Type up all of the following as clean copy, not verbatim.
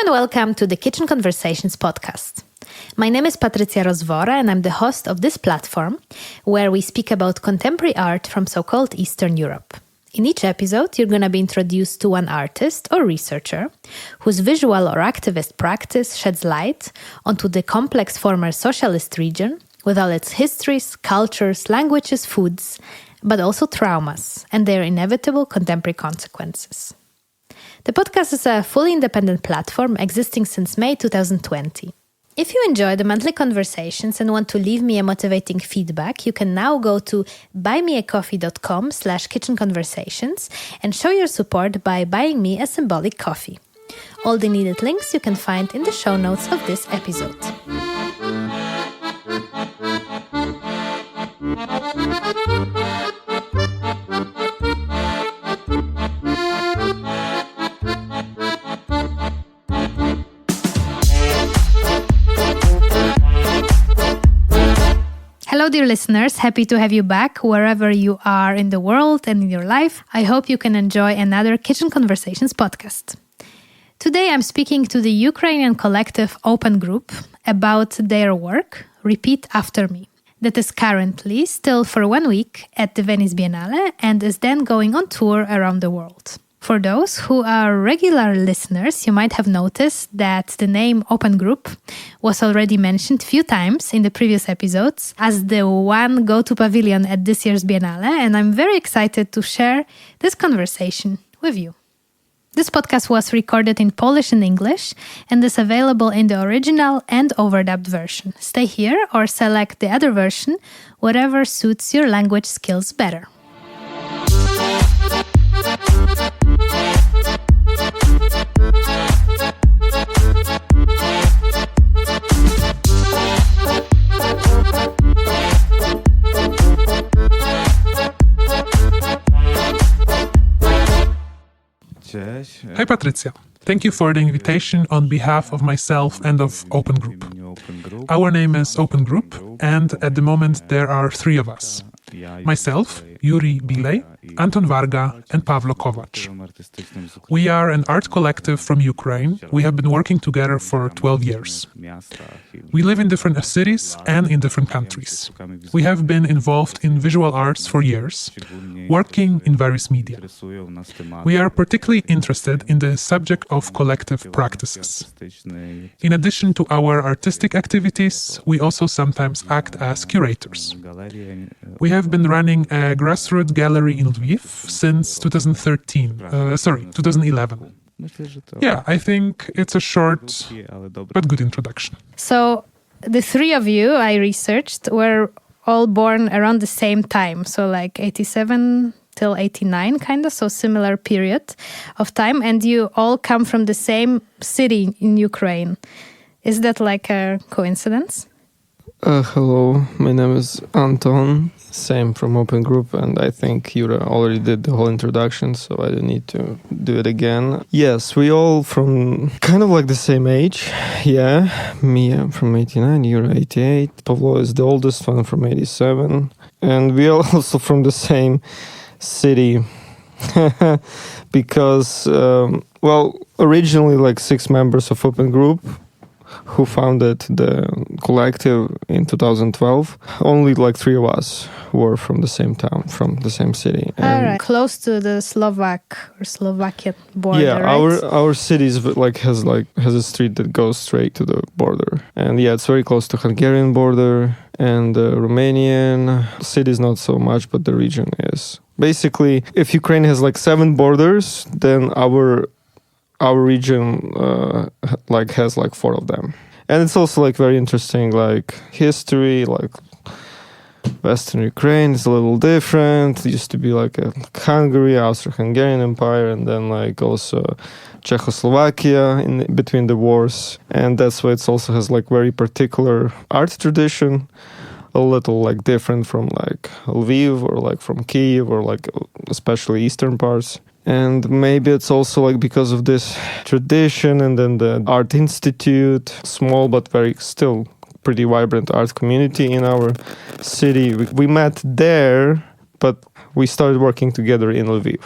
and welcome to the Kitchen Conversations podcast. My name is Patrycja and I'm the host of this platform where we speak about contemporary art from so-called Eastern Europe. In each episode, you're going to be introduced to one artist or researcher whose visual or activist practice sheds light onto the complex former socialist region with all its histories, cultures, languages, foods, but also traumas and their inevitable contemporary consequences. The podcast is a fully independent platform existing since May 2020. If you enjoy the monthly conversations and want to leave me a motivating feedback, you can now go to buymeacoffee.com/kitchenconversations and show your support by buying me a symbolic coffee. All the needed links you can find in the show notes of this episode. Hello, dear listeners. Happy to have you back wherever you are in the world and in your life. I hope you can enjoy another Kitchen Conversations podcast. Today, I'm speaking to the Ukrainian collective Open Group about their work, Repeat After Me, that is currently still for 1 week at the Venice Biennale and is then going on tour around the world. For those who are regular listeners, you might have noticed that the name Open Group was already mentioned a few times in the previous episodes as the one go-to pavilion at this year's Biennale, and I'm very excited to share this conversation with you. This podcast was recorded in Polish and English and is available in the original and overdubbed version. Stay here or select the other version, whatever suits your language skills better. Hi Patrycja, thank you for the invitation on behalf of myself and of Open Group. Our name is Open Group and at the moment there are 3 of us. Myself, Yuriy, Biley, Anton, Varga and Pawlo Kovac. We are an art collective from Ukraine. We have been working together for 12 years. We live in different cities and in different countries. We have been involved in visual arts for years, working in various media. We are particularly interested in the subject of collective practices. In addition to our artistic activities, we also sometimes act as curators. We have been running a grassroots gallery in Lviv since 2011. Yeah, I think it's a short but good introduction. So the 3 of you I researched were all born around the same time, so like 87 till 89 kind of, so similar period of time, and you all come from the same city in Ukraine. Is that like a coincidence? Hello, my name is Anton, same from Open Group, and I think Yuriy already did the whole introduction, so I don't need to do it again. Yes, we all from kind of like the same age. Yeah, me, I'm from 89, Yuriy 88, Pawlo is the oldest one from 87, and we are also from the same city because, originally like 6 members of Open Group who founded the collective in 2012. Only like 3 of us were from the same town, from the same city. All right, close to the Slovakian border. Yeah, right? our city is has a street that goes straight to the border, and yeah, it's very close to Hungarian border and the Romanian city is not so much, but the region is. Basically, if Ukraine has like 7 borders, then our region has like 4 of them. And it's also like very interesting like history, like Western Ukraine is a little different. It used to be like a Hungary, Austro-Hungarian Empire, and then like also Czechoslovakia in between the wars. And that's why it also has like very particular art tradition, a little like different from like Lviv or like from Kyiv or like especially eastern parts. And maybe it's also like because of this tradition, and then the Art Institute, small but very still pretty vibrant art community in our city. We met there, but we started working together in Lviv.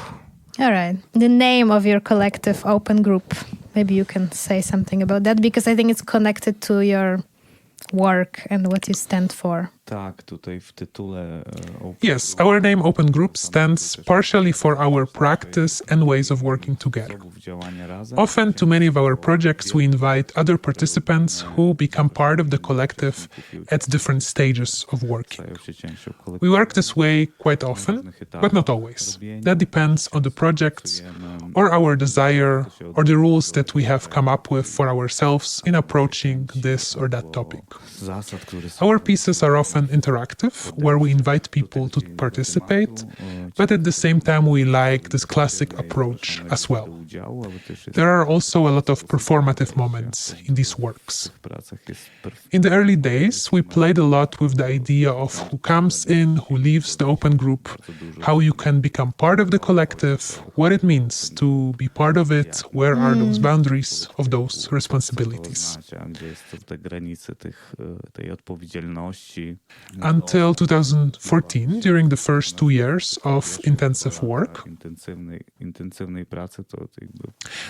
All right. The name of your collective Open Group. maybe you can say something about that, because I think it's connected to your work and what you stand for. Yes, our name Open Group stands partially for our practice and ways of working together. Often, to many of our projects, we invite other participants who become part of the collective at different stages of working. We work this way quite often, but not always. That depends on the projects or our desire or the rules that we have come up with for ourselves in approaching this or that topic. Our pieces are often interactive, where we invite people to participate, but at the same time we like this classic approach as well. There are also a lot of performative moments in these works. In the early days, we played a lot with the idea of who comes in, who leaves the open group, how you can become part of the collective, what it means to be part of it, where are those boundaries of those responsibilities. Until 2014, during the first 2 years of intensive work,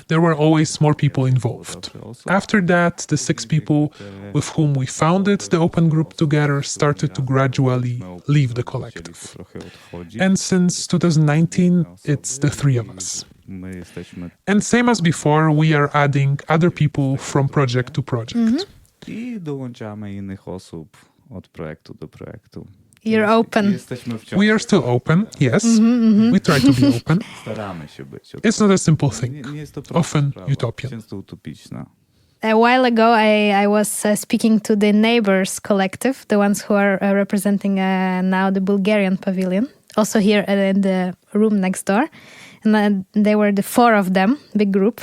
there were always more people involved. After that, the 6 people with whom we founded the open group together started to gradually leave the collective. And since 2019, it's the 3 of us. And same as before, we are adding other people from project to project. You're open. We are still open, yes. We try to be open. It's not a simple thing, often utopian. A while ago, I was speaking to the Neighbors Collective, the ones who are representing now the Bulgarian pavilion, also here in the room next door. And they were the 4 of them, big group,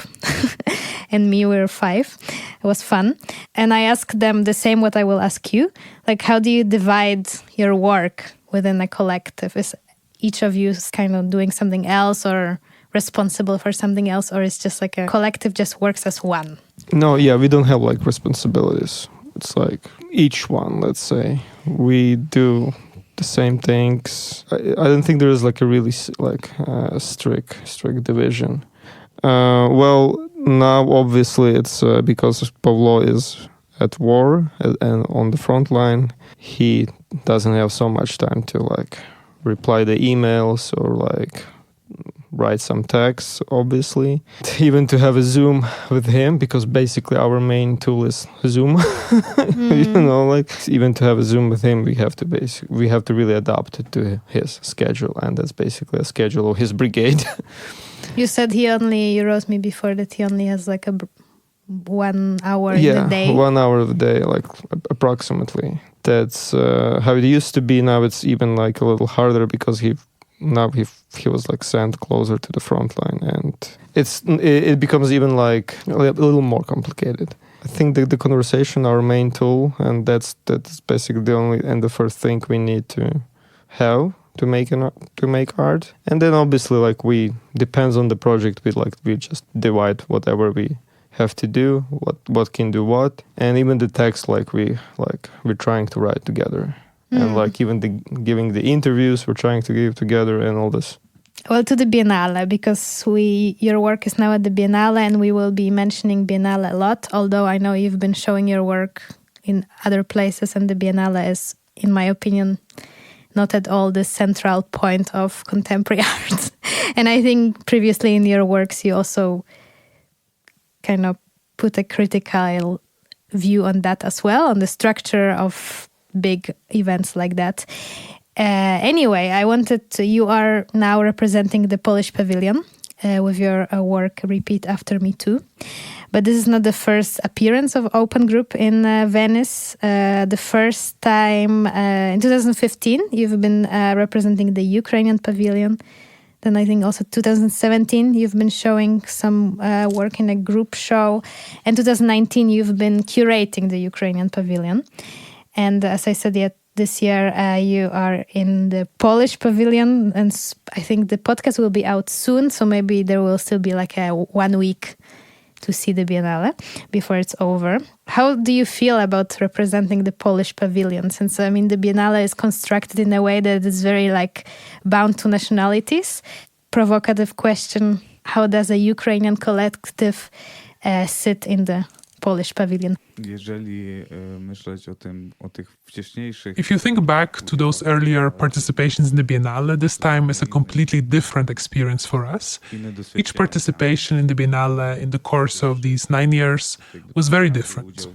and me, we were 5. It was fun. And I asked them the same what I will ask you. Like, how do you divide your work within a collective? Is each of you kind of doing something else or responsible for something else? Or is just like a collective just works as one? No, yeah, we don't have like responsibilities. It's like each one, let's say. We do the same things. I don't think there is like a really strict division. Well, now obviously it's because Pavlo is at war and on the front line. He doesn't have so much time to like reply the emails or like write some texts, obviously. Even to have a Zoom with him, because basically our main tool is Zoom. You know, like even to have a Zoom with him, we have to really adapt it to his schedule, and that's basically a schedule of his brigade. You said you wrote me before that he only has like 1 hour in the day. 1 hour of the day, like approximately. That's how it used to be. Now it's even like a little harder because he was like sent closer to the front line, and it becomes even like a little more complicated. I think the conversation, our main tool, and that's basically the only and the first thing we need to have to make art. And then obviously like we depends on the project, we just divide whatever we have to do, what can do what, and even the text we're trying to write together. And like even giving the interviews, we're trying to give together and all this. Well, to the Biennale, because your work is now at the Biennale, and we will be mentioning Biennale a lot, although I know you've been showing your work in other places, and the Biennale is, in my opinion, not at all the central point of contemporary art. And I think previously in your works, you also kind of put a critical view on that as well, on the structure of big events like that. Anyway, you are now representing the Polish pavilion with your work Repeat After Me Too. But this is not the first appearance of Open Group in Venice. The first time in 2015, you've been representing the Ukrainian pavilion. Then I think also 2017, you've been showing some work in a group show. And 2019, you've been curating the Ukrainian pavilion. And as I said, this year you are in the Polish pavilion, and I think the podcast will be out soon, so maybe there will still be like a 1 week to see the Biennale before it's over. How do you feel about representing the Polish pavilion? Since, I mean, the Biennale is constructed in a way that is very like bound to nationalities. Provocative question, how does a Ukrainian collective sit in the Polish pavilion. If you think back to those earlier participations in the Biennale, this time is a completely different experience for us. Each participation in the Biennale in the course of these 9 years was very different.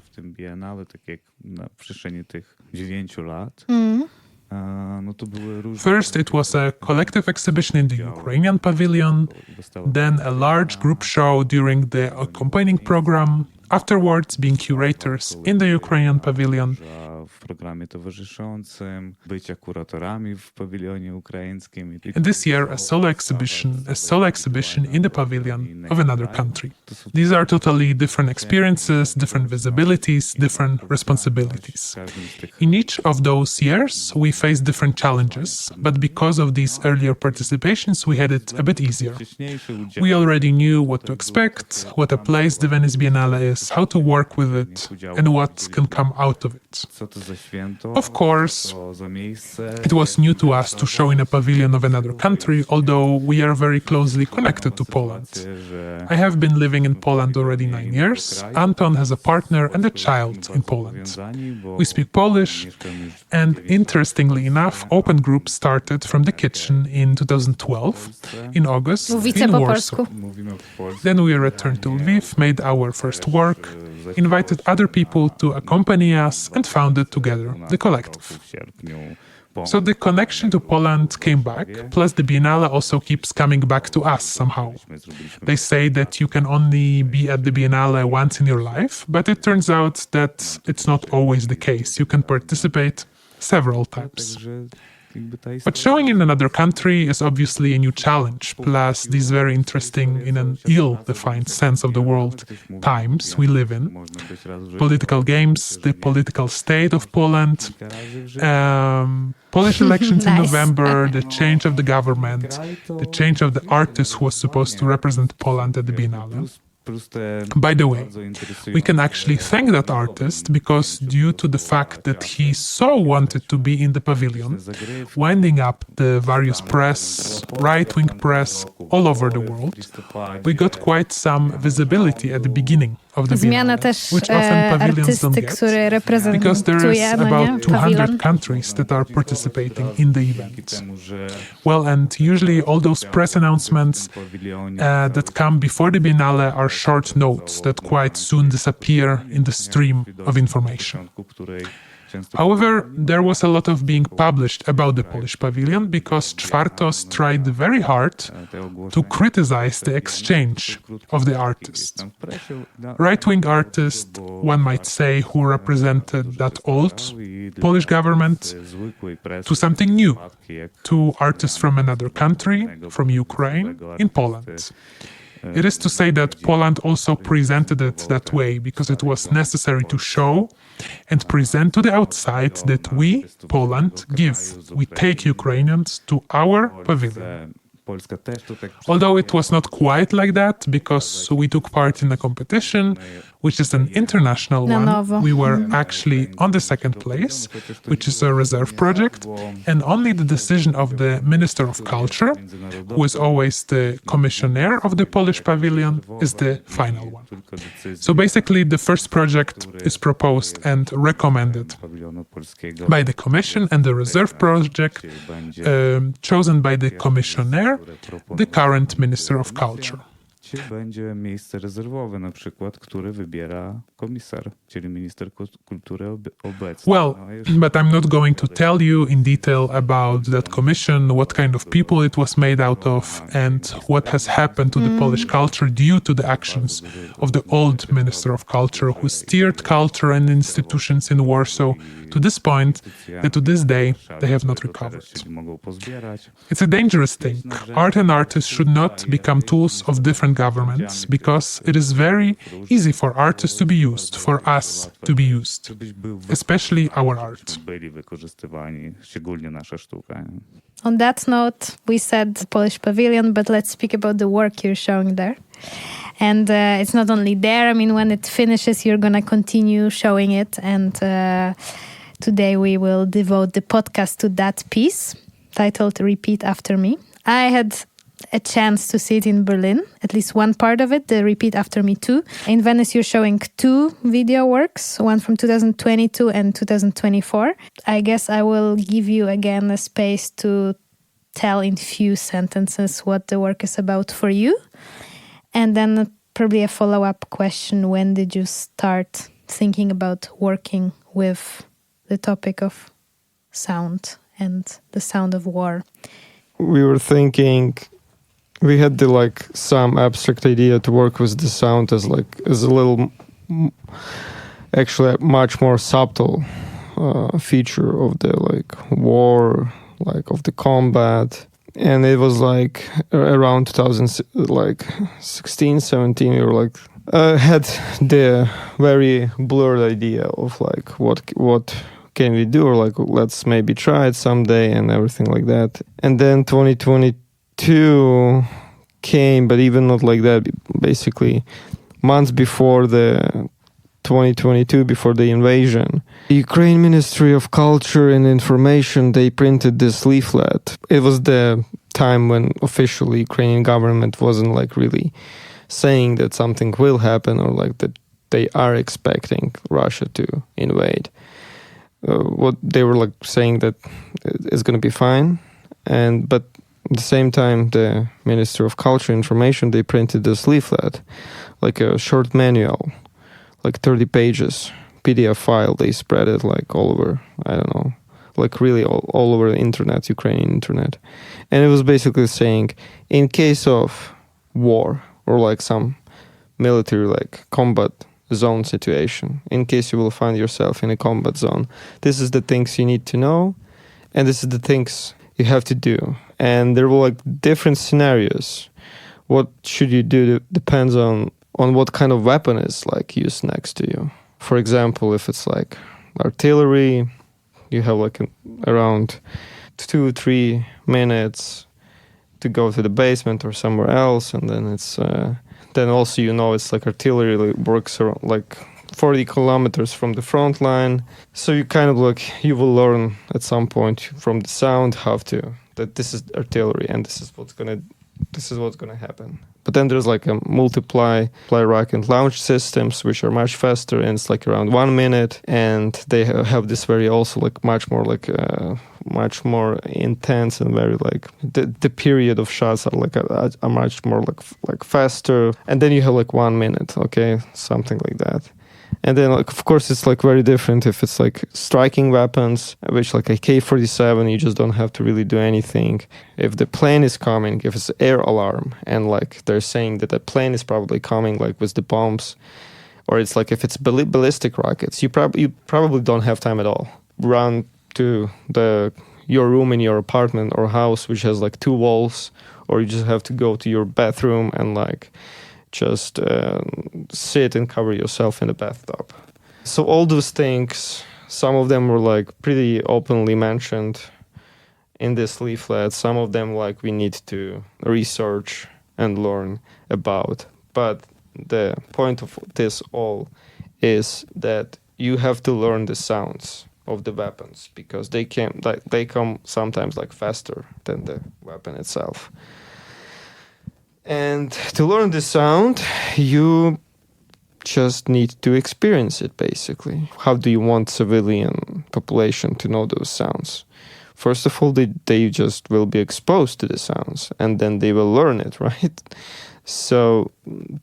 First, it was a collective exhibition in the Ukrainian pavilion, then a large group show during the accompanying program, afterwards being curators in the Ukrainian pavilion. And this year, a solo exhibition in the pavilion of another country. These are totally different experiences, different visibilities, different responsibilities. In each of those years, we faced different challenges, but because of these earlier participations, we had it a bit easier. We already knew what to expect, what a place the Venice Biennale is, how to work with it, and what can come out of it. Of course, it was new to us to show in a pavilion of another country, although we are very closely connected to Poland. I have been living in Poland already 9 years. Anton has a partner and a child in Poland. We speak Polish, and interestingly enough, Open Group started from the kitchen in 2012, in August, in Warsaw. Then we returned to Lviv, made our first work, invited other people to accompany us, and founded together the collective. So the connection to Poland came back, plus the Biennale also keeps coming back to us somehow. They say that you can only be at the Biennale once in your life, but it turns out that it's not always the case. You can participate several times. But showing in another country is obviously a new challenge, plus these very interesting, in an ill-defined sense of the world, times we live in. Political games, the political state of Poland, Polish elections in November, the change of the government, the change of the artist who was supposed to represent Poland at the Biennale. By the way, we can actually thank that artist because due to the fact that he so wanted to be in the pavilion, winding up the various press, right-wing press all over the world, we got quite some visibility at the beginning of the Biennale, which often pavilions don't get, because there is about 200 countries that are participating in the event. Well, and usually all those press announcements that come before the Biennale are short notes that quite soon disappear in the stream of information. However, there was a lot of being published about the Polish pavilion because Czwartos tried very hard to criticize the exchange of the artist. Right-wing artist, one might say, who represented that old Polish government, to something new, to artists from another country, from Ukraine, in Poland. It is to say that Poland also presented it that way because it was necessary to show and present to the outside that we, Poland, we take Ukrainians to our pavilion. Although it was not quite like that, because we took part in a competition, which is an international one. We were actually on the second place, which is a reserve project, and only the decision of the Minister of Culture, who is always the commissioner of the Polish pavilion, is the final one. So basically, the first project is proposed and recommended by the Commission, and the reserve project chosen by the commissioner, the current Minister of Culture. Będzie miejsce rezerwowe, na przykład, które wybiera komisarz, czyli minister kultury obecny. Well, but I'm not going to tell you in detail about that commission, what kind of people it was made out of, and what has happened to the Polish culture due to the actions of the old Minister of Culture, who steered culture and institutions in Warsaw to this point that to this day they have not recovered. It's a dangerous thing. Art and artists should not become tools of different governments, because it is very easy for artists to be used, for us to be used, especially our art. On that note, we said Polish pavilion, but let's speak about the work you're showing there. And it's not only there. I mean, when it finishes, you're going to continue showing it. And today we will devote the podcast to that piece, titled Repeat After Me. I had a chance to see it in Berlin, at least one part of it, the Repeat After Me 2. In Venice, you're showing 2 video works, one from 2022 and 2024. I guess I will give you again a space to tell in few sentences what the work is about for you. And then probably a follow-up question, when did you start thinking about working with the topic of sound and the sound of war? We were thinking, we had some abstract idea to work with the sound as a little, actually a much more subtle feature of the war, of the combat. And it was around 2016, 17, we were had the very blurred idea of what can we do, or let's maybe try it someday and everything like that. And then 2022 came, but even not like that. Basically, months before the 2022, before the invasion, the Ukraine Ministry of Culture and Information, they printed this leaflet. It was the time when officially Ukrainian government wasn't really saying that something will happen, or that they are expecting Russia to invade. What they were saying that it's going to be fine, but at the same time, the Ministry of Culture and Information, they printed this leaflet, a short manual, 30 pages, PDF file. They spread it all over, I don't know, really all over the internet, Ukrainian internet. And it was basically saying, in case of war or some military combat zone situation, in case you will find yourself in a combat zone, this is the things you need to know, and this is the things you have to do. And there were different scenarios. What should you do depends on what kind of weapon is used next to you. For example, if it's artillery, you have around 2-3 minutes to go to the basement or somewhere else, and then it's then also it's artillery works around 40 kilometers from the front line. So you kind of you will learn at some point from the sound that this is artillery and this is what's gonna happen. But then there's a multiply rack and launch systems, which are much faster, and it's around 1 minute, and they have this very also much more much more intense, and very the period of shots are are much more faster. And then you have 1 minute, okay, something like that. And then, of course, it's very different if it's striking weapons, which a K-47, you just don't have to really do anything. If the plane is coming, if it's air alarm, and they're saying that the plane is probably coming with the bombs, or it's if it's ballistic rockets, you probably don't have time at all. Run to your room in your apartment or house, which has 2 walls, or you just have to go to your bathroom and just sit and cover yourself in the bathtub. So all those things, some of them were pretty openly mentioned in this leaflet. Some of them we need to research and learn about. But the point of this all is that you have to learn the sounds of the weapons, because they come sometimes faster than the weapon itself. And to learn the sound, you just need to experience it, basically. How do you want civilian population to know those sounds? First of all, they just will be exposed to the sounds, and then they will learn it, right? So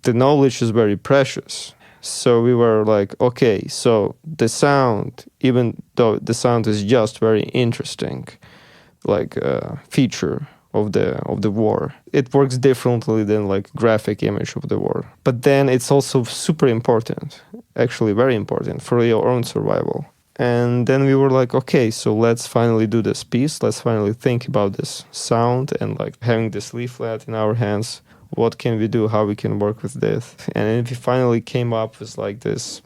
the knowledge is very precious. So we were okay, so the sound, even though the sound is just very interesting, feature of the war, it works differently than graphic image of the war. But then it's also super important, actually very important for your own survival. And then we were okay, so let's finally do this piece. Let's finally think about this sound, and having this leaflet in our hands, what can we do, how we can work with this. And then we finally came up with this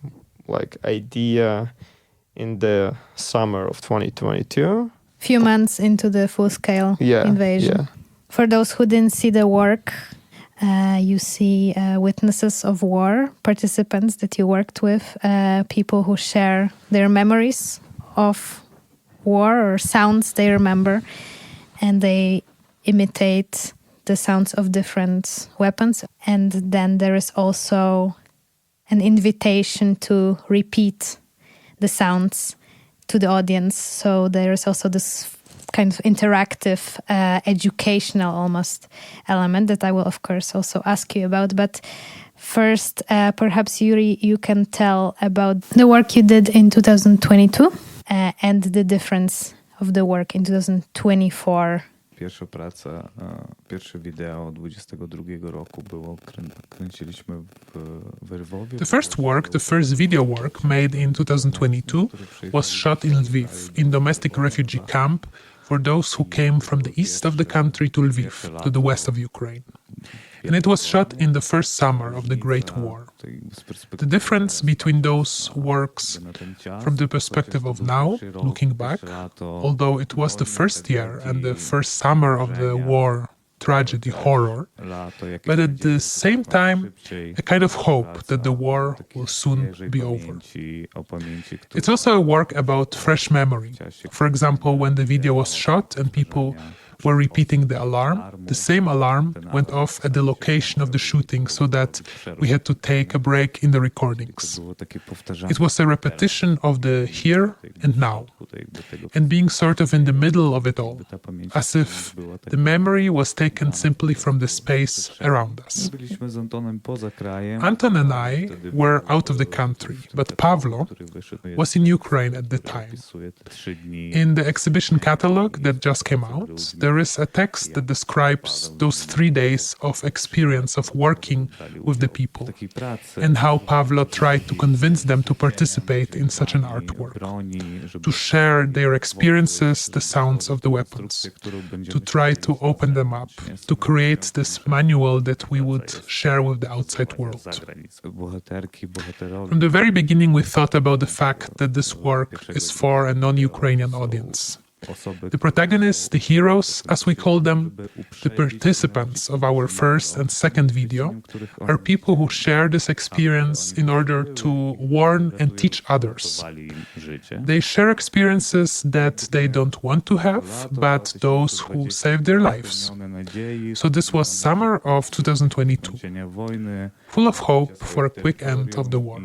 idea in the summer of 2022. Few months into the full-scale invasion. Yeah. For those who didn't see the work, you see witnesses of war, participants that you worked with, people who share their memories of war or sounds they remember, and they imitate the sounds of different weapons. And then there is also an invitation to repeat the sounds to the audience. So there is also this kind of interactive, educational almost element that I will, of course, also ask you about. But first, perhaps, Yuriy, you can tell about the work you did in 2022 and the difference of the work in 2024. Pierwsza praca, pierwsze wideo 22 roku było, kręciliśmy w Lwowie. The first work, the first video work made in 2022 was shot in Lviv, in domestic refugee camp for those who came from the east of the country to Lviv, to the west of Ukraine. And it was shot in the first summer of the Great War. The difference between those works from the perspective of now, looking back, although it was the first year and the first summer of the war, tragedy, horror, but at the same time, a kind of hope that the war will soon be over. It's also a work about fresh memory. For example, when the video was shot and people were repeating the alarm, the same alarm went off at the location of the shooting so that we had to take a break in the recordings. It was a repetition of the here and now, and being sort of in the middle of it all, as if the memory was taken simply from the space around us. Anton and I were out of the country, but Pavlo was in Ukraine at the time. In the exhibition catalog that just came out, there is a text that describes those 3 days of experience of working with the people and how Pavlo tried to convince them to participate in such an artwork, to share their experiences, the sounds of the weapons, to try to open them up, to create this manual that we would share with the outside world. From the very beginning, we thought about the fact that this work is for a non-Ukrainian audience. The protagonists, the heroes, as we call them, the participants of our first and second video, are people who share this experience in order to warn and teach others. They share experiences that they don't want to have, but those who save their lives. So this was summer of 2022, full of hope for a quick end of the war.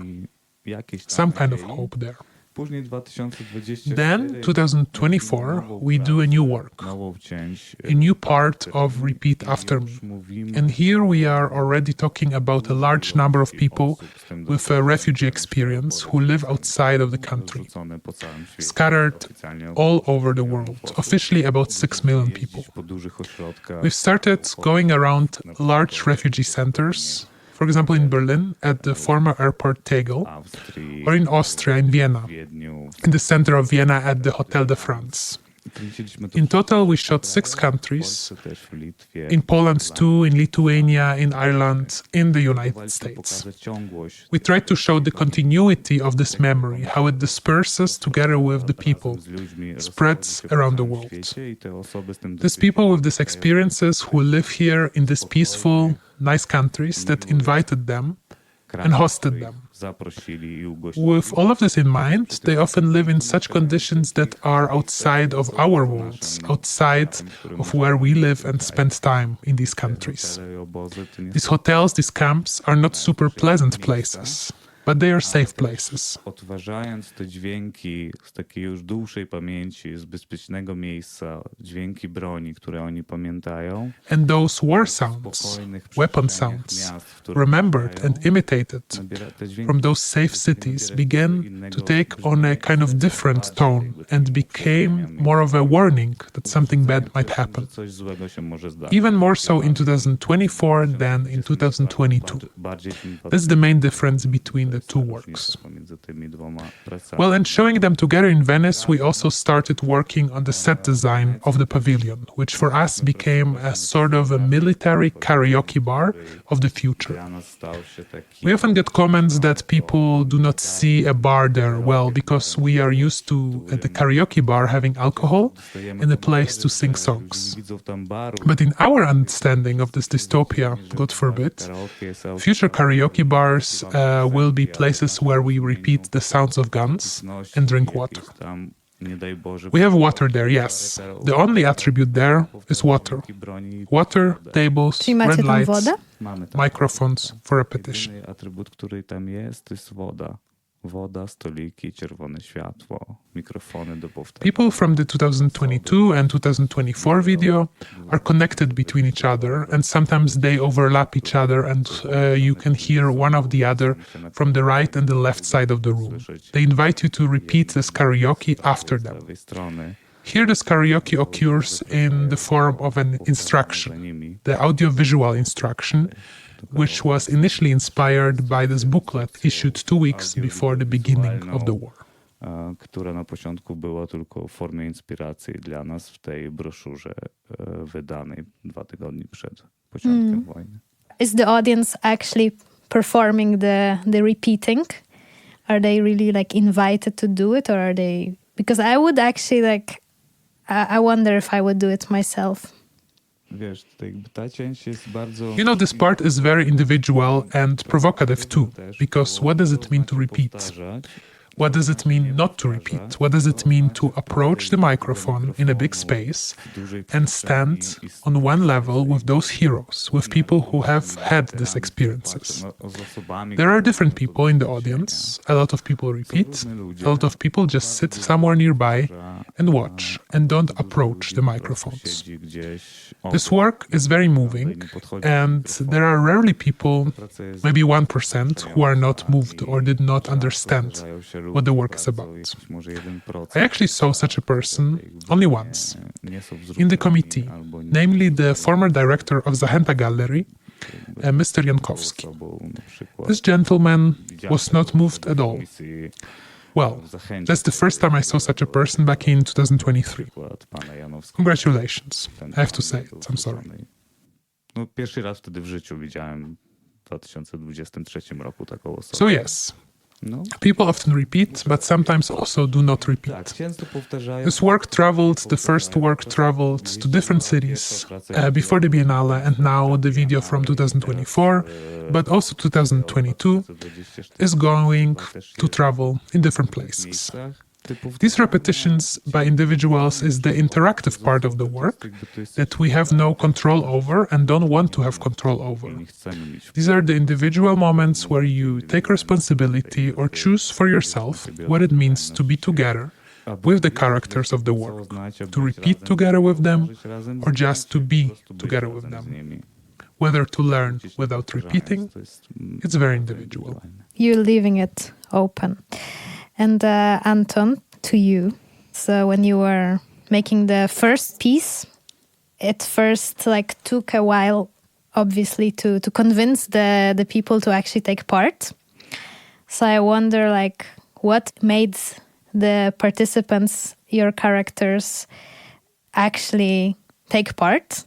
Some kind of hope there. Then, 2024, we do a new work, a new part of Repeat After Me. And here we are already talking about a large number of people with a refugee experience who live outside of the country, scattered all over the world, officially about 6 million people. We've started going around large refugee centers, for example, in Berlin, at the former airport Tegel, or in Austria, in Vienna, in the center of Vienna at the Hotel de France. In total, we shot 6 countries, in Poland 2, in Lithuania, in Ireland, in the United States. We tried to show the continuity of this memory, how it disperses together with the people, spreads around the world. These people with these experiences who live here in these peaceful, nice countries that invited them and hosted them. With all of this in mind, they often live in such conditions that are outside of our worlds, outside of where we live and spend time in these countries. These hotels, these camps are not super pleasant places, but they are safe places. Odtwarzając te dźwięki z takiej już dłuższej pamięci, z bezpiecznego miejsca, dźwięki broni, które oni pamiętają. And those war sounds, weapon sounds, remembered and imitated from those safe cities began to take on a kind of different tone and became more of a warning that something bad might happen. Even more so in 2024 than in 2022. That's the main difference between the two works. Well, and showing them together in Venice, we also started working on the set design of the pavilion, which for us became a sort of a military karaoke bar of the future. We often get comments that people do not see a bar there well because we are used to, at the karaoke bar, having alcohol and a place to sing songs. But in our understanding of this dystopia, God forbid, future karaoke bars will be places where we repeat the sounds of guns and drink water. We have water there, yes. The only attribute there is water. Water, tables, Czyli macie red tam lights, wodę? microphones for repetition. Jedyny atrybut, który tam jest woda. Woda, stoliki, czerwone światło, mikrofony do powtarzania. People from the 2022 and 2024 video are connected between each other, and sometimes they overlap each other, and you can hear one of the other from the right and the left side of the room. They invite you to repeat this karaoke after them. Here this karaoke occurs in the form of an instruction, the audiovisual instruction, which was initially inspired by this booklet issued 2 weeks before the beginning of the war. Która na początku była tylko w formie inspiracji dla nas w tej broszurze wydanej 2 tygodnie przed początkiem wojny. Is the audience actually performing the repeating? Are they really like invited to do it, or are they? Because I would actually like. I wonder if I would do it myself. You know, this part is very individual and provocative too, because what does it mean to repeat? What does it mean not to repeat? What does it mean to approach the microphone in a big space and stand on one level with those heroes, with people who have had these experiences? There are different people in the audience. A lot of people repeat. A lot of people just sit somewhere nearby and watch and don't approach the microphones. This work is very moving, and there are rarely people, maybe 1%, who are not moved or did not understand what the work is about. I actually saw such a person only once, in the committee, namely the former director of Zachęta Gallery, Mr. Jankowski. This gentleman was not moved at all. Well, that's the first time I saw such a person back in 2023. Congratulations, I have to say it, I'm sorry. Pierwszy raz wtedy w życiu widziałem w 2023 roku taką osobę. So yes, people often repeat, but sometimes also do not repeat. This work traveled, the first work traveled to different cities before the Biennale, and now the video from 2024, but also 2022, is going to travel in different places. These repetitions by individuals is the interactive part of the work that we have no control over and don't want to have control over. These are the individual moments where you take responsibility or choose for yourself what it means to be together with the characters of the work, to repeat together with them or just to be together with them. Whether to learn without repeating, it's very individual. You're leaving it open. And Anton, to you. So when you were making the first piece, it first took a while, obviously, to convince the people to actually take part. So I wonder, what made the participants, your characters, actually take part?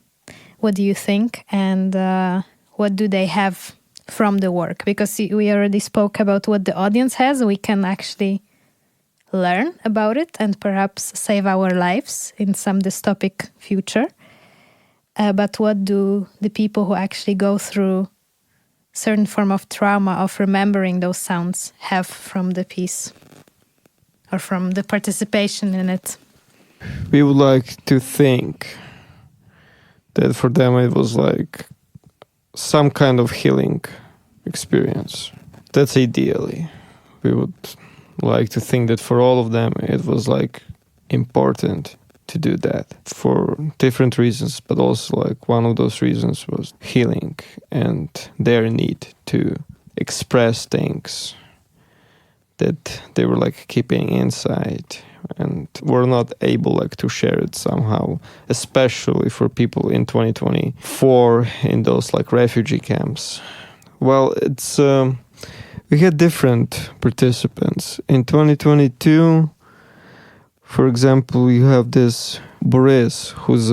What do you think? And what do they have from the work? Because we already spoke about what the audience has. We can actually learn about it and perhaps save our lives in some dystopic future. But what do the people who actually go through certain form of trauma of remembering those sounds have from the piece or from the participation in it? We would like to think that for them it was like some kind of healing experience. That's ideally. We would like to think that for all of them it was important to do that for different reasons, but also one of those reasons was healing and their need to express things that they were keeping inside and were not able to share it somehow, especially for people in 2024 in those refugee camps. Well, it's we had different participants. In 2022, for example, you have this Boris, who's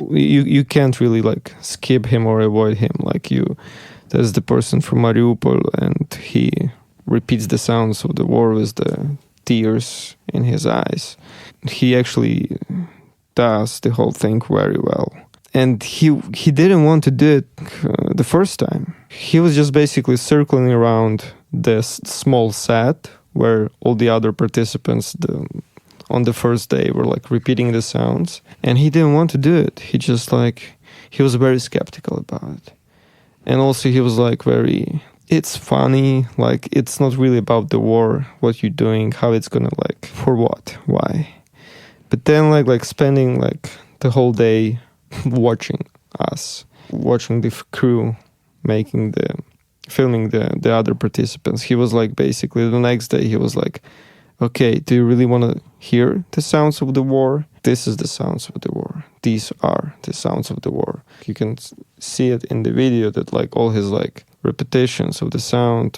you can't really skip him or avoid him. There's the person from Mariupol, and he repeats the sounds of the war with the tears in his eyes. He actually does the whole thing very well. And he didn't want to do it the first time. He was just basically circling around this small set where all the other participants, the on the first day were like repeating the sounds, and he didn't want to do it. He was very skeptical about it. And also he was like it's funny, like it's not really about the war, what you're doing, how it's gonna like, for what, why. But then like spending like the whole day watching the crew filming the other participants, he was like, basically the next day he was like, okay, do you really want to hear the sounds of the war? This is the sounds of the war. These are the sounds of the war. You can see it in the video that like all his like repetitions of the sound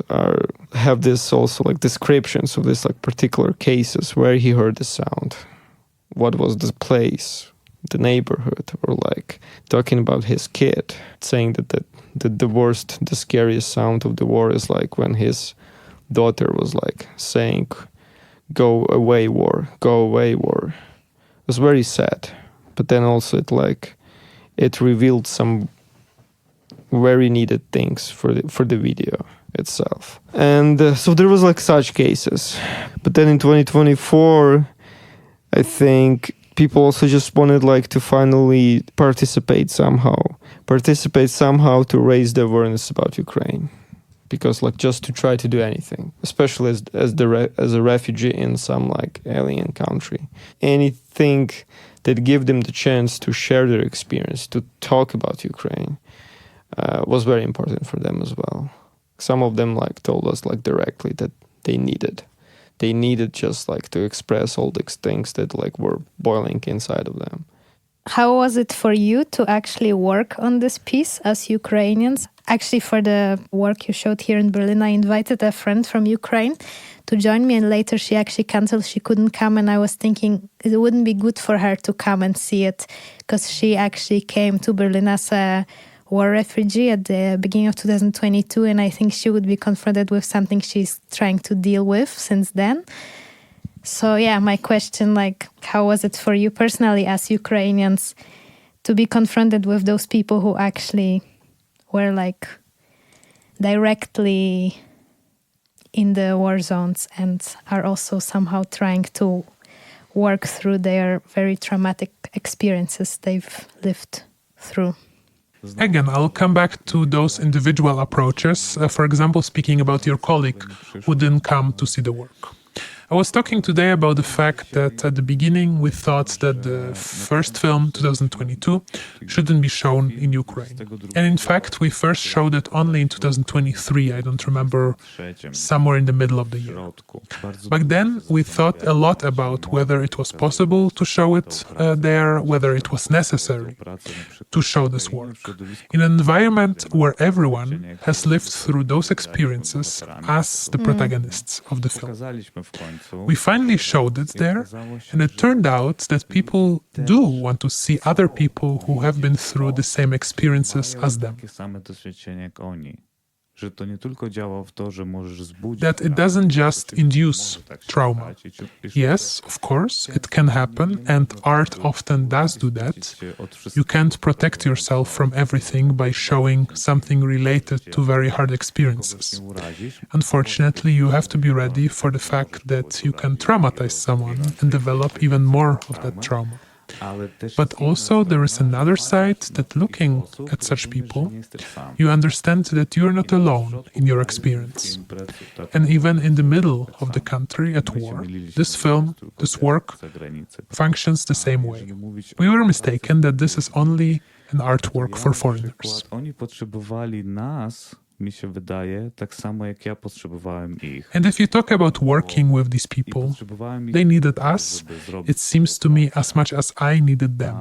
have this also like descriptions of this like particular cases where he heard the sound, what was the place, the neighborhood, or like talking about his kid, saying that the scariest sound of the war is like when his daughter was like saying, go away war, go away war. It was very sad, but then also it revealed some very needed things for the video itself. And so there was like such cases. But then in 2024, I think people also just wanted like to finally participate somehow to raise the awareness about Ukraine. Because like just to try to do anything, especially as a refugee in some like alien country, anything that give them the chance to share their experience, to talk about Ukraine, was very important for them as well. Some of them like told us like directly that they needed just like to express all these things that like were boiling inside of them. How was it for you to actually work on this piece as Ukrainians? Actually, for the work you showed here in Berlin, I invited a friend from Ukraine to join me, and later she actually canceled. She couldn't come, and I was thinking it wouldn't be good for her to come and see it, because she actually came to Berlin as a war refugee at the beginning of 2022, and I think she would be confronted with something she's trying to deal with since then. So yeah, my question, like, how was it for you personally as Ukrainians to be confronted with those people who actually were like directly in the war zones and are also somehow trying to work through their very traumatic experiences they've lived through? Again, I'll come back to those individual approaches. For example, speaking about your colleague who didn't come to see the work. I was talking today about the fact that at the beginning we thought that the first film, 2022, shouldn't be shown in Ukraine. And in fact, we first showed it only in 2023, I don't remember, somewhere in the middle of the year. Back then, we thought a lot about whether it was possible to show it there, whether it was necessary to show this work. In an environment where everyone has lived through those experiences as the protagonists of the film. We finally showed it there, and it turned out that people do want to see other people who have been through the same experiences as them. That it doesn't just induce trauma. Yes, of course, it can happen, and art often does do that. You can't protect yourself from everything by showing something related to very hard experiences. Unfortunately, you have to be ready for the fact that you can traumatize someone and develop even more of that trauma. But also there is another side that looking at such people, you understand that you're not alone in your experience. And even in the middle of the country at war, this film, this work, functions the same way. We were mistaken that this is only an artwork for foreigners. And if you talk about working with these people, they needed us, it seems to me, as much as I needed them.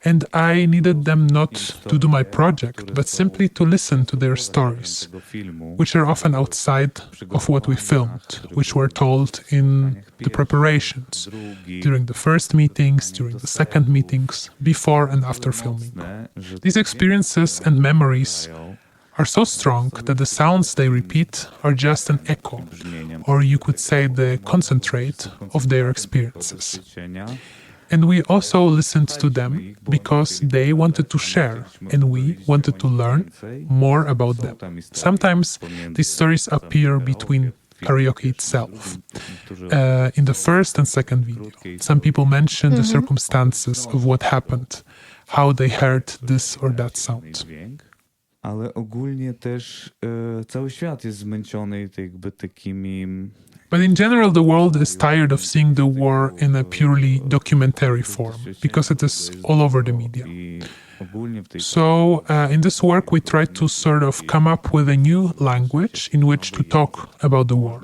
And I needed them not to do my project, but simply to listen to their stories, which are often outside of what we filmed, which were told in the preparations, during the first meetings, during the second meetings, before and after filming. These experiences and memories are so strong that the sounds they repeat are just an echo, or you could say the concentrate of their experiences. And we also listened to them because they wanted to share, and we wanted to learn more about them. Sometimes these stories appear between karaoke itself. In the first and second video, some people mentioned the circumstances of what happened, how they heard this or that sound. Ale ogólnie też cały świat jest zmęczony jakby takimi. But in general, the world is tired of seeing the war in a purely documentary form, because it is all over the media. So in this work, we try to sort of come up with a new language in which to talk about the war,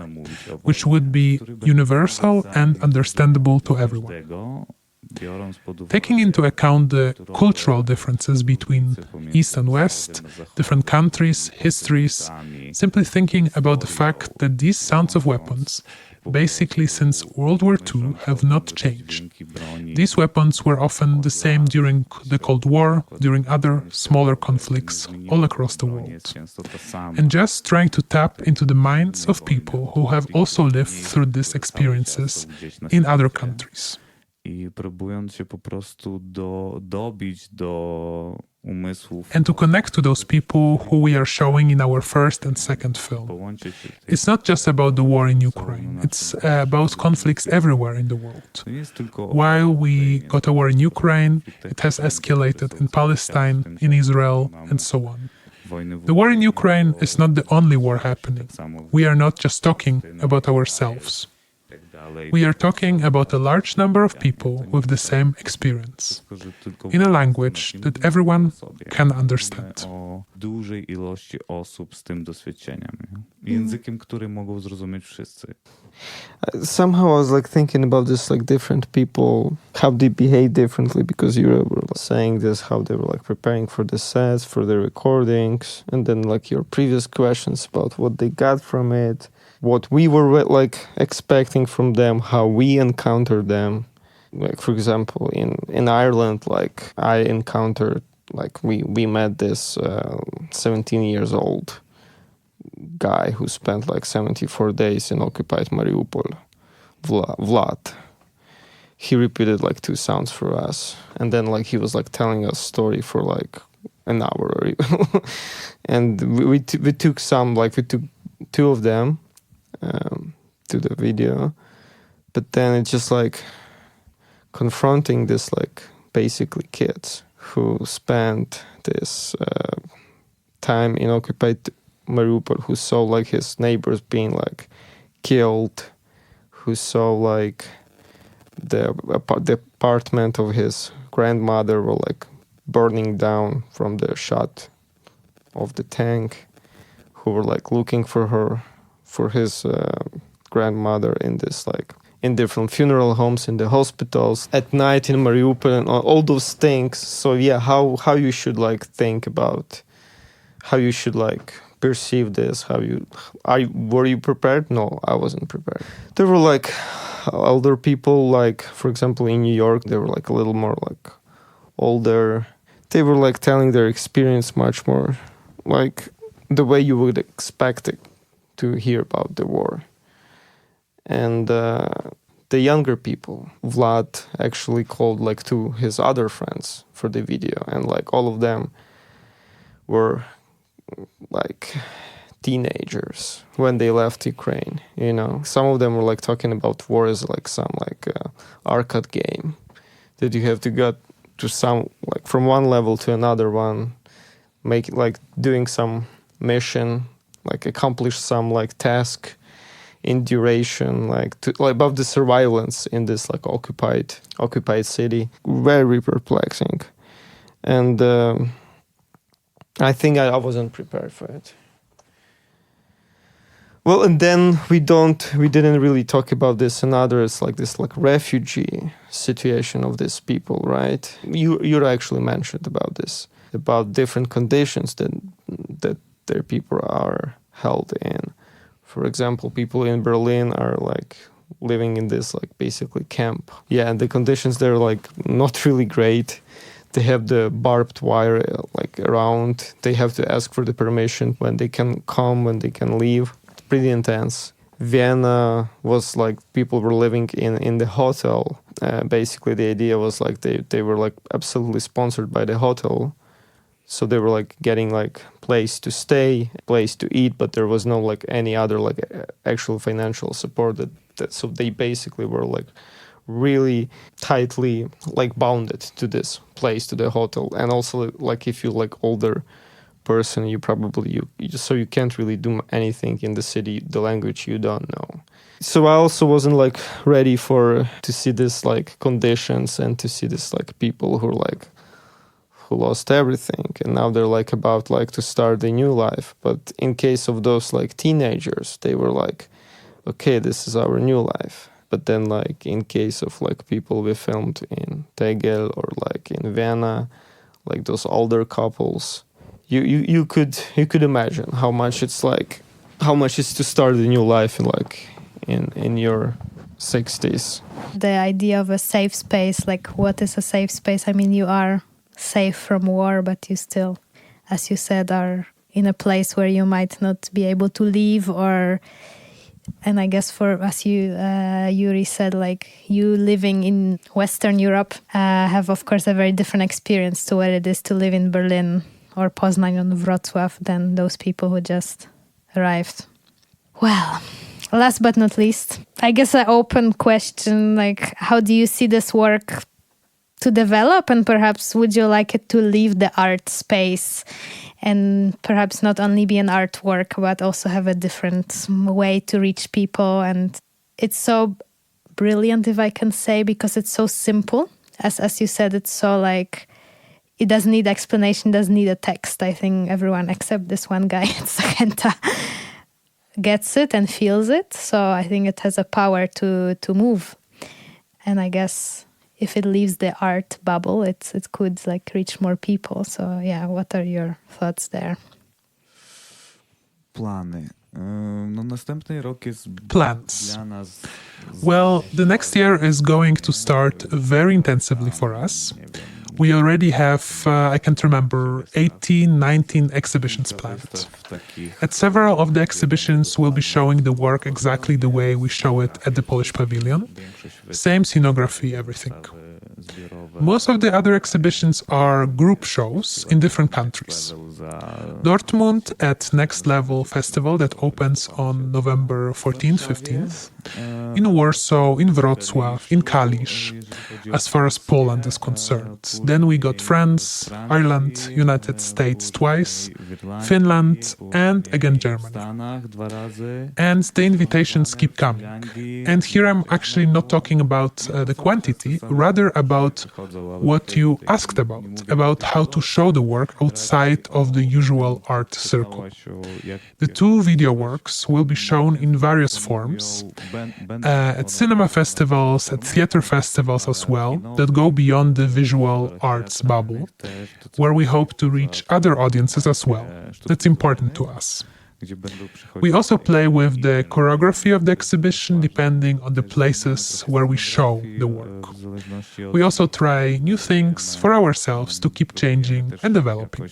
which would be universal and understandable to everyone. Taking into account the cultural differences between East and West, different countries, histories, simply thinking about the fact that these sounds of weapons, basically since World War II, have not changed. These weapons were often the same during the Cold War, during other smaller conflicts all across the world. And just trying to tap into the minds of people who have also lived through these experiences in other countries. I próbując się po prostu dobić do umysłów. And to connect to those people who we are showing in our first and second film. It's not just about the war in Ukraine, it's about conflicts everywhere in the world. While we got a war in Ukraine, it has escalated in Palestine, in Israel, and so on. The war in Ukraine is not the only war happening. We are not just talking about ourselves. We are talking about a large number of people with the same experience, in a language that everyone can understand. Dużej ilości osób z tym doświadczeniem. Językiem, który mogą zrozumieć wszyscy. Somehow I was like thinking about this, like different people, how they behave differently, because you were saying this, how they were like preparing for the sets, for the recordings, and then like your previous questions about what they got from it, what we were like expecting from them, how we encountered them. Like for example, in Ireland, like I encountered, like we met this 17 years old guy who spent like 74 days in occupied Mariupol, Vlad. He repeated like 2 sounds for us, and then like he was like telling us story for like an hour or even. And we took 2 of them to the video, but then it's just like confronting this like basically kids who spent this time in occupied Mariupol, who saw like his neighbors being like killed, who saw like the apartment of his grandmother were like burning down from the shot of the tank, who were like looking for his grandmother in this like in different funeral homes, in the hospitals, at night in Mariupol, and all those things. So yeah, how you should like think about, how you should like perceive this, were you prepared? No, I wasn't prepared. There were like older people, like for example in New York, they were like a little more like older. They were like telling their experience much more like the way you would expect it to hear about the war. And the younger people, Vlad actually called like 2 his other friends for the video, and like all of them were like teenagers when they left Ukraine, you know. Some of them were like talking about war as like some like arcade game that you have to get to some like from one level to another one, make it like doing some mission, like accomplish some like task in duration, like about the surveillance in this like occupied city. Very perplexing. And I think I wasn't prepared for it. Well, and then we didn't really talk about this and others, like this like refugee situation of these people, right? You actually mentioned about this, about different conditions that their people are held in. For example, people in Berlin are like living in this like basically camp. Yeah, and the conditions there are like not really great. They have the barbed wire like around. They have to ask for the permission when they can come, when they can leave. It's pretty intense. Vienna was like people were living in the hotel. Basically, the idea was like they were like absolutely sponsored by the hotel. So they were like getting like place to stay, place to eat, but there was no like any other like actual financial support. So they basically were like really tightly like bounded to this place, to the hotel. And also like if you like older person, you probably so you can't really do anything in the city, the language you don't know. So I also wasn't like ready to see this like conditions and to see this like people who lost everything, and now they're like about like to start a new life. But in case of those like teenagers, they were like, okay, this is our new life. But then like in case of like people we filmed in Tegel or like in Vienna, like those older couples, you could imagine how much it's to start a new life in your 60s. The idea of a safe space, like what is a safe space? I mean, you are safe from war, but you still, as you said, are in a place where you might not be able to leave, and I guess as Yuriy said, like you living in Western Europe have of course a very different experience to what it is to live in Berlin or Poznań or Wrocław than those people who just arrived. Well, last but not least, I guess an open question, like how do you see this work to develop, and perhaps would you like it to leave the art space and perhaps not only be an artwork but also have a different way to reach people? And it's so brilliant, if I can say, because it's so simple. As you said, it's so like it doesn't need explanation, doesn't need a text. I think everyone except this one guy at Sakenta gets it and feels it. So I think it has a power to move. And I guess if it leaves the art bubble, it could like reach more people. So yeah, what are your thoughts there? Plans. Well, the next year is going to start very intensively for us. We already have, I can't remember, 18, 19 exhibitions planned. At several of the exhibitions, we'll be showing the work exactly the way we show it at the Polish Pavilion. Same scenography, everything. Most of the other exhibitions are group shows in different countries. Dortmund at Next Level Festival that opens on November 14th, 15th. In Warsaw, in Wrocław, in Kalisz, as far as Poland is concerned. Then we got France, Ireland, United States twice, Finland, and again Germany. And the invitations keep coming. And here I'm actually not talking about the quantity, rather about what you asked about how to show the work outside of the usual art circle. The two video works will be shown in various forms, at cinema festivals, at theater festivals as well, that go beyond the visual arts bubble, where we hope to reach other audiences as well. That's important to us. We also play with the choreography of the exhibition depending on the places where we show the work. We also try new things for ourselves to keep changing and developing.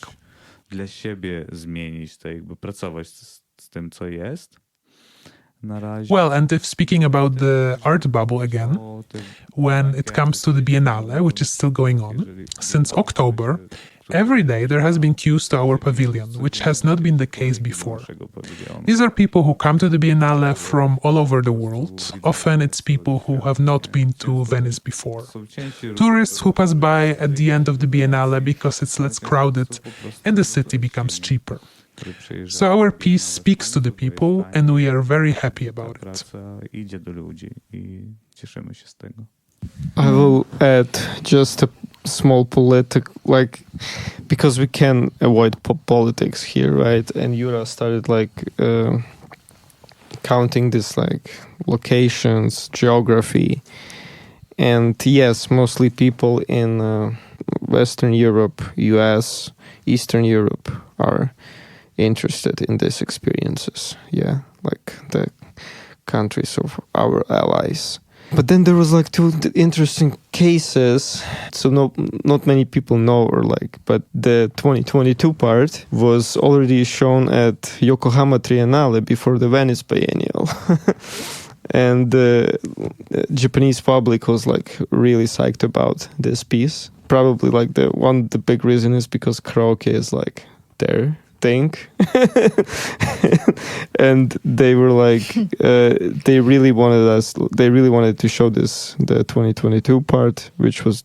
Well, and if speaking about the art bubble again, when it comes to the Biennale, which is still going on, since October, every day there has been queues to our pavilion, which has not been the case before. These are people who come to the Biennale from all over the world. Often it's people who have not been to Venice before. Tourists who pass by at the end of the Biennale because it's less crowded and the city becomes cheaper. So our piece speaks to the people and we are very happy about it. I will add just a small because we can avoid politics here, right? And Yura started counting this locations, geography, and yes, mostly people in Western Europe, US, Eastern Europe are interested in these experiences. Yeah, like the countries of our allies. But then there was two interesting cases. So not many people know but the 2022 part was already shown at Yokohama Triennale before the Venice Biennial. And the Japanese public was like really psyched about this piece. Probably like the big reason is because karaoke is like their thing. And they were like, they really wanted to show this, the 2022 part, which was,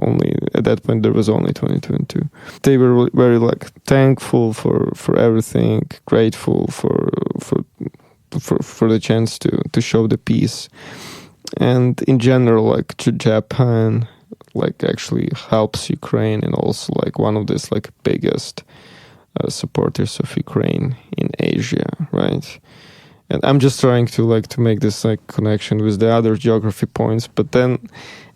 only at that point there was only 2022. They were very like thankful for everything, grateful for the chance to show the piece. And in general, like Japan like actually helps Ukraine, and also like one of these like biggest supporters of Ukraine in Asia, right? And I'm just trying to make this like connection with the other geography points, but then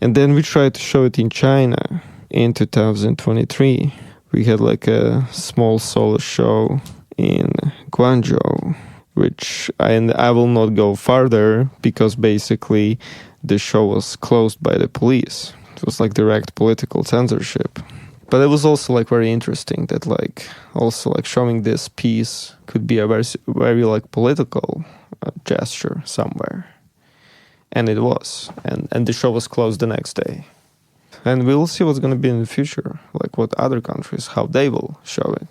we tried to show it in China in 2023. We had like a small solo show in Guangzhou, which I will not go farther because basically the show was closed by the police. It was like direct political censorship. But it was also like very interesting that like also like showing this piece could be a very, very like political gesture somewhere. And it was. And the show was closed the next day. And we'll see what's going to be in the future, like what other countries, how they will show it.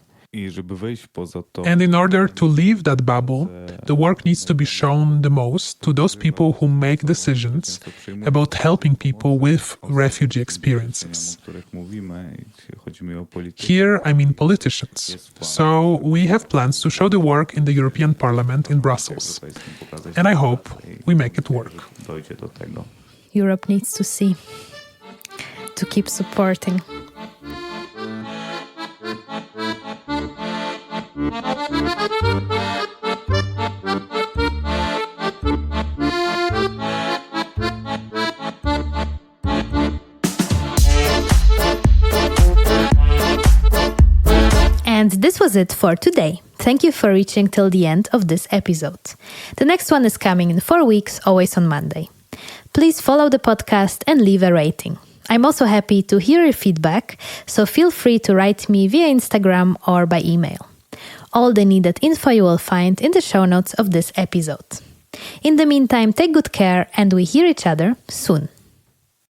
And in order to leave that bubble, the work needs to be shown the most to those people who make decisions about helping people with refugee experiences. Here, I mean politicians. So we have plans to show the work in the European Parliament in Brussels. And I hope we make it work. Europe needs to see, to keep supporting. And this was it for today. Thank you for reaching till the end of this episode. The next one is coming in 4 weeks, always on Monday. Please follow the podcast and leave a rating. I'm also happy to hear your feedback, so feel free to write me via Instagram or by email. All the needed info you will find in the show notes of this episode. In the meantime, take good care and we hear each other soon.